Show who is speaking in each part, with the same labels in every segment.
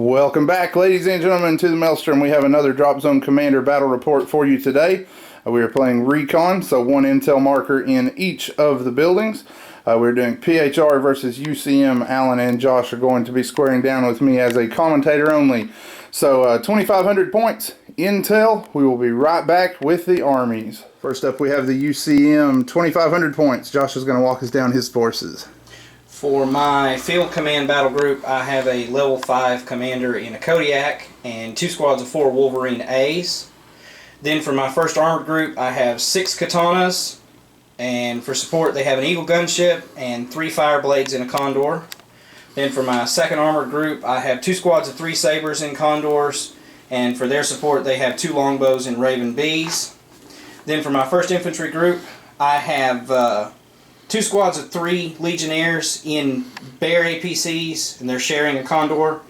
Speaker 1: Welcome back, ladies and gentlemen, to the Maelstrom. We have another Dropzone Commander battle report for you today. We are playing Recon, so one intel marker in each of the buildings. We're doing PHR versus UCM. Alan and Josh are going to be squaring down with me as a commentator only. So 2,500 points, intel. We will be right back with the armies. First up, we have the UCM, 2,500 points. Josh is going to walk us down his forces.
Speaker 2: For my field command battle group, I have a level 5 commander in a Kodiak and 2 squads of 4 Wolverine A's. Then for my first armored group, I have 6 katanas, and for support they have an Eagle gunship and 3 fire blades in a Condor. Then for my second armored group, I have 2 squads of 3 sabers in Condors, and for their support they have 2 longbows in Raven B's. Then for my first infantry group, I have 2 squads of 3 Legionnaires in Bear APCs, and they're sharing a Condor.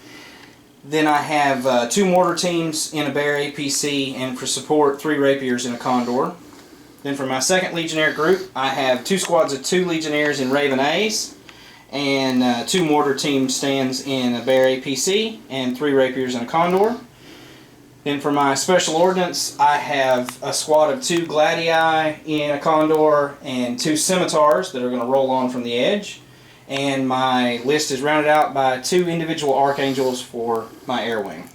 Speaker 2: Then I have 2 mortar teams in a Bear APC, and for support 3 Rapiers in a Condor. Then for my second Legionnaire group, I have 2 squads of 2 Legionnaires in Raven A's, and 2 mortar team stands in a Bear APC, and 3 Rapiers in a Condor. Then for my special ordnance, I have a squad of 2 Gladii in a Condor and 2 Scimitars that are going to roll on from the edge. And my list is rounded out by 2 individual Archangels for my air wing.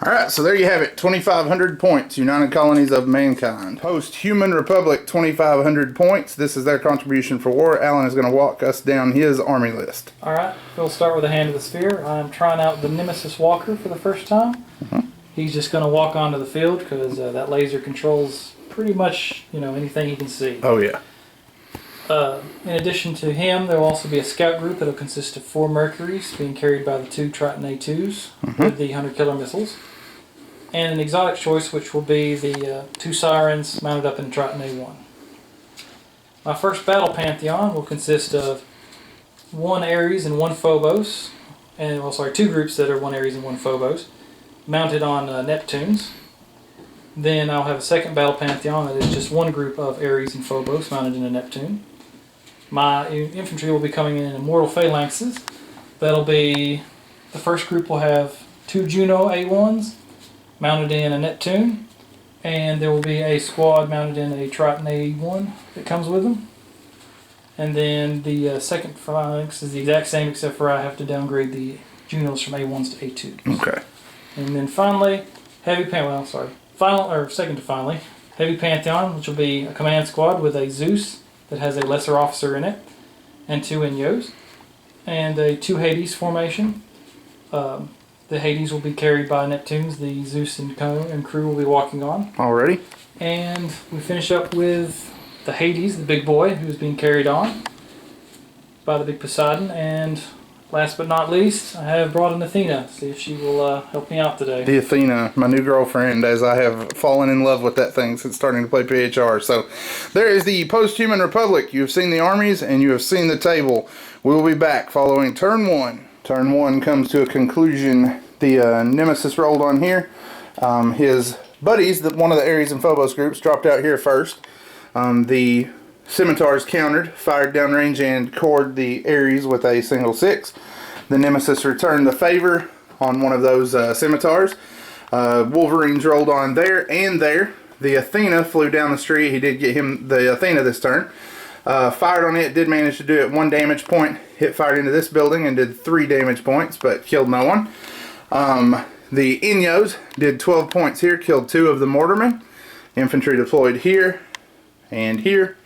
Speaker 1: Alright, so there you have it. 2,500 points. United Colonies of Mankind. Post-Human Republic, 2,500 points. This is their contribution for war. Alan is going to walk us down his army list.
Speaker 3: Alright, we'll start with the Hand of the Sphere. I'm trying out the Nemesis Walker for the first time. He's just going to walk onto the field because that laser controls pretty much, anything he can see.
Speaker 1: Oh, yeah.
Speaker 3: In addition to him, there will also be a scout group that will consist of 4 Mercuries being carried by the 2 Triton A2s with the 100 killer missiles. And an exotic choice, which will be the 2 Sirens mounted up in Triton A1. My first battle pantheon will consist of 1 Ares and 1 Phobos. And, 2 groups that are 1 Ares and 1 Phobos, mounted on Neptunes. Then I'll have a second battle pantheon that is just 1 group of Ares and Phobos mounted in a Neptune. My infantry will be coming in Immortal Phalanxes. That'll be, the first group will have 2 Juno A1s mounted in a Neptune, and there will be a squad mounted in a Triton A1 that comes with them. And then the second phalanx is the exact same, except for I have to downgrade the Junos from A1s to A2s.
Speaker 1: Okay.
Speaker 3: And then finally, Heavy Pantheon, which will be a command squad with a Zeus that has a lesser officer in it, and 2 Inyos, and a 2 Hades formation. The Hades will be carried by Neptunes, the Zeus and crew will be walking on.
Speaker 1: Already.
Speaker 3: And we finish up with the Hades, the big boy, who's being carried on by the big Poseidon, and last but not least, I have brought in Athena. See if she will help me out today.
Speaker 1: The Athena, my new girlfriend, as I have fallen in love with that thing since starting to play PHR. So there is the Post-Human Republic. You have seen the armies and you have seen the table. We will be back following turn 1. Turn 1 comes to a conclusion. The Nemesis rolled on here. His buddies, one of the Ares and Phobos groups, dropped out here first. The Scimitars countered, fired downrange, and cored the Ares with a single 6. The Nemesis returned the favor on one of those Scimitars. Wolverines rolled on there and there. The Athena flew down the street. He did get him the Athena this turn. Fired on it, did manage to do it 1 damage point. Hit fired into this building and did 3 damage points, but killed no one. The Inyos did 12 points here, killed 2 of the mortarmen. Infantry deployed here and here,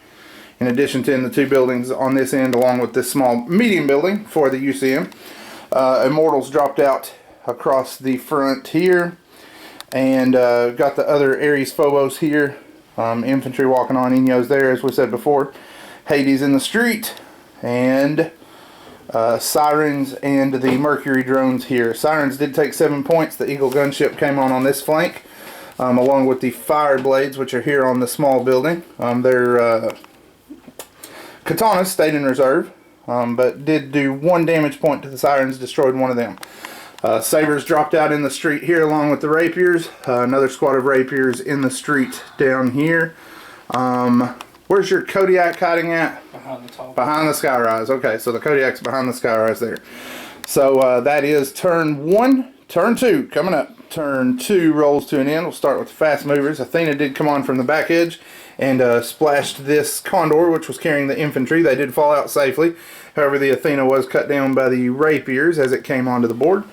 Speaker 1: in addition to in the 2 buildings on this end, along with this small medium building for the UCM. Immortals dropped out across the front here, and got the other Ares Phobos here. Infantry walking on, Inyos there, as we said before. Hades in the street, and Sirens and the Mercury drones here. Sirens did take 7 points. The Eagle gunship came on this flank, along with the fire blades, which are here on the small building. They're Katanas stayed in reserve, but did do 1 damage point to the Sirens, destroyed 1 of them. Sabers dropped out in the street here along with the Rapiers. Another squad of Rapiers in the street down here. Where's your Kodiak hiding at?
Speaker 3: Behind the top.
Speaker 1: Behind the skyrise. Okay, so the Kodiak's behind the skyrise there. So that is turn 1. Turn 2 coming up. Turn 2 rolls to an end. We'll start with the fast movers. Athena did come on from the back edge and splashed this Condor, which was carrying the infantry. They did fall out safely. However, the Athena was cut down by the rapiers as it came onto the board.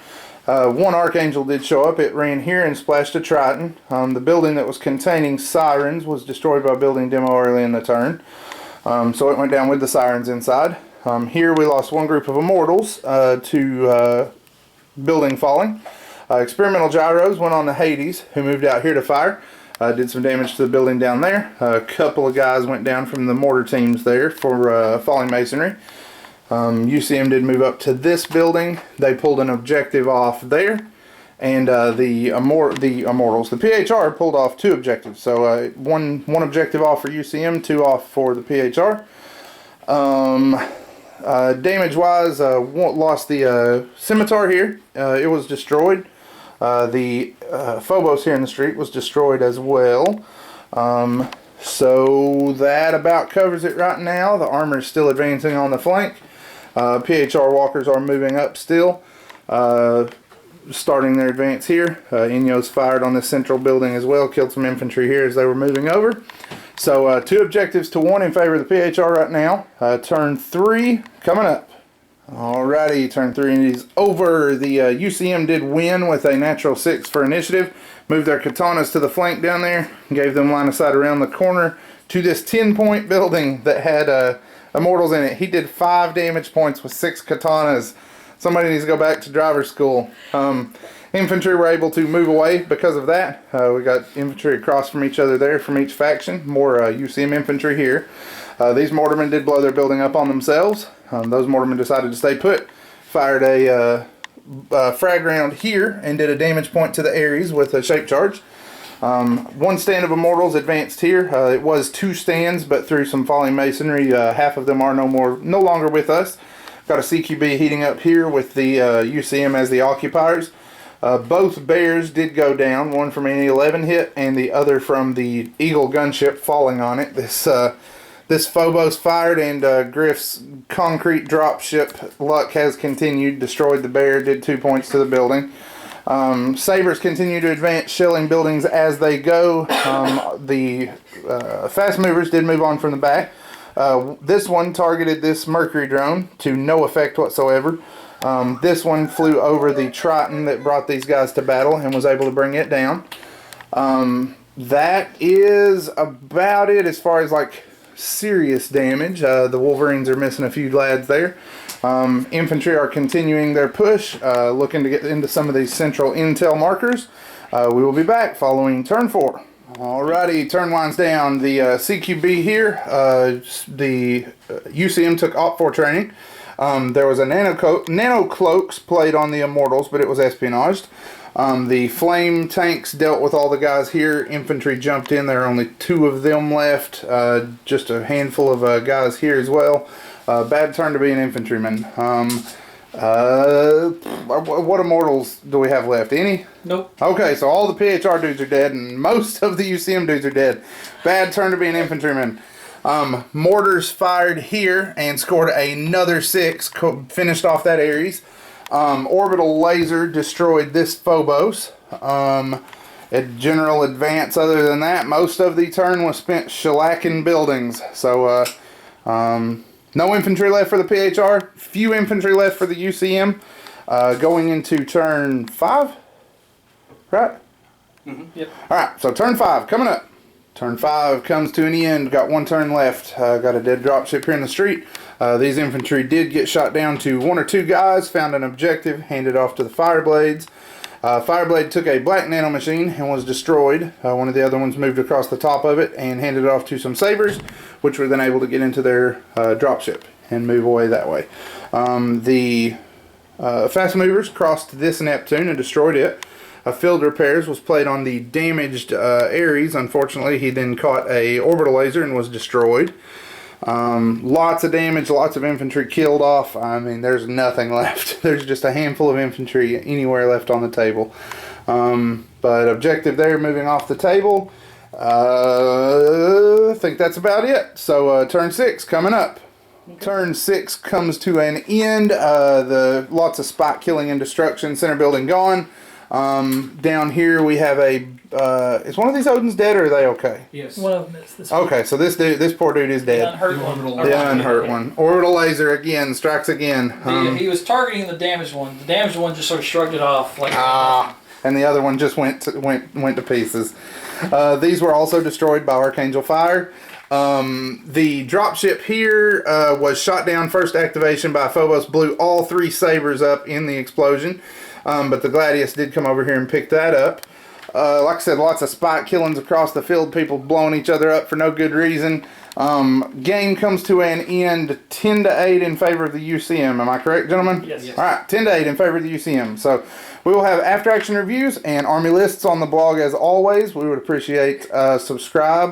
Speaker 1: One Archangel did show up. It ran here and splashed a Triton. The building that was containing sirens was destroyed by building demo early in the turn. So it went down with the sirens inside. Here we lost one group of Immortals to building falling. Experimental Gyros went on to Hades, who moved out here to fire. Did some damage to the building down there. A couple of guys went down from the mortar teams there for falling masonry. UCM did move up to this building. They pulled an objective off there. And the Immortals, the PHR pulled off 2 objectives. So one objective off for UCM, 2 off for the PHR. Damage wise, lost the Scimitar here. It was destroyed. The Phobos here in the street was destroyed as well. So that about covers it right now. The armor is still advancing on the flank. PHR walkers are moving up still. Starting their advance here. Inyo's fired on this central building as well. Killed some infantry here as they were moving over. So 2 objectives to 1 in favor of the PHR right now. Turn 3 coming up. Alrighty, turn 3 is over. The UCM did win with a natural 6 for initiative. Moved their katanas to the flank down there. Gave them line of sight around the corner to this 10-point building that had Immortals in it. He did 5 damage points with 6 katanas. Somebody needs to go back to driver's school. Infantry were able to move away because of that. We got infantry across from each other there from each faction. More UCM infantry here. These mortarmen did blow their building up on themselves. Those mortarmen decided to stay put. Fired a frag round here and did a damage point to the Ares with a shape charge. One stand of Immortals advanced here. It was 2 stands, but through some falling masonry, half of them are no longer with us. Got a CQB heating up here with the UCM as the occupiers. Both bears did go down, one from an 11 hit and the other from the Eagle gunship falling on it. This Phobos fired and Griff's concrete dropship luck has continued. Destroyed the bear, did 2 points to the building. Sabres continue to advance, shelling buildings as they go. The fast movers did move on from the back. This one targeted this Mercury drone to no effect whatsoever. This one flew over the Triton that brought these guys to battle and was able to bring it down. That is about it as far as like serious damage. The Wolverines are missing a few lads there. Infantry are continuing their push, looking to get into some of these central intel markers. We will be back following turn 4. Alrighty, turn winds down. The CQB here, the UCM took Op4 training. There was a nano cloaks played on the Immortals, but it was espionaged. The flame tanks dealt with all the guys here. Infantry jumped in. There are only 2 of them left. Just a handful of guys here as well. Bad turn to be an infantryman. What Immortals do we have left? Any?
Speaker 3: Nope.
Speaker 1: Okay, so all the PHR dudes are dead, and most of the UCM dudes are dead. Bad turn to be an infantryman. Mortars fired here and scored another 6. Finished off that Ares. Orbital laser destroyed this Phobos. A general advance other than that, most of the turn was spent shellacking buildings. So, no infantry left for the PHR. Few infantry left for the UCM. Going into turn 5. Right?
Speaker 3: Mm-hmm. Yep.
Speaker 1: Alright, so turn 5 coming up. Turn 5 comes to an end. Got 1 turn left. Got a dead dropship here in the street. These infantry did get shot down to 1 or 2 guys. Found an objective. Handed off to the Fireblades. Fireblade took a black nanomachine and was destroyed. One of the other ones moved across the top of it and handed it off to some Sabres, which were then able to get into their dropship and move away that way. The fast movers crossed this Neptune and destroyed it. Field repairs was played on the damaged Ares. Unfortunately, he then caught a orbital laser and was destroyed. Lots of damage, lots of infantry killed off. I mean, there's nothing left. There's just a handful of infantry anywhere left on the table. But objective there, moving off the table. I think that's about it. So turn 6 coming up. Turn 6 comes to an end. The lots of spot killing and destruction. Center building gone. Down here we have a. Is one of these Odins dead, or are they okay?
Speaker 2: Yes.
Speaker 3: One of them is this.
Speaker 1: Okay, so this poor dude is
Speaker 3: The
Speaker 1: dead.
Speaker 3: unhurt one.
Speaker 1: The unhurt one. Orbital laser again strikes again.
Speaker 3: He was targeting the damaged one. The damaged one just sort of shrugged it off. Like,
Speaker 1: and the other one just went to pieces. These were also destroyed by Archangel Fire. The dropship here was shot down first activation by Phobos, blew all 3 sabers up in the explosion. But the Gladius did come over here and pick that up. Like I said, lots of spot killings across the field, people blowing each other up for no good reason. Game comes to an end 10-8 in favor of the UCM. Am I correct, gentlemen?
Speaker 3: Yes.
Speaker 1: All right, 10-8 in favor of the UCM. So we will have after action reviews and army lists on the blog as always. We would appreciate subscribe.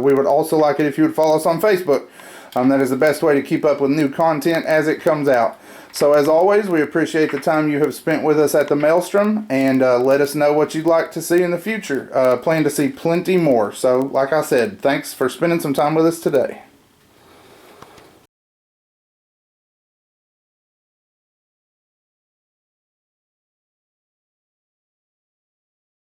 Speaker 1: We would also like it if you would follow us on Facebook. That is the best way to keep up with new content as it comes out. So as always, we appreciate the time you have spent with us at the Maelstrom, and let us know what you'd like to see in the future. Plan to see plenty more. So like I said, thanks for spending some time with us today.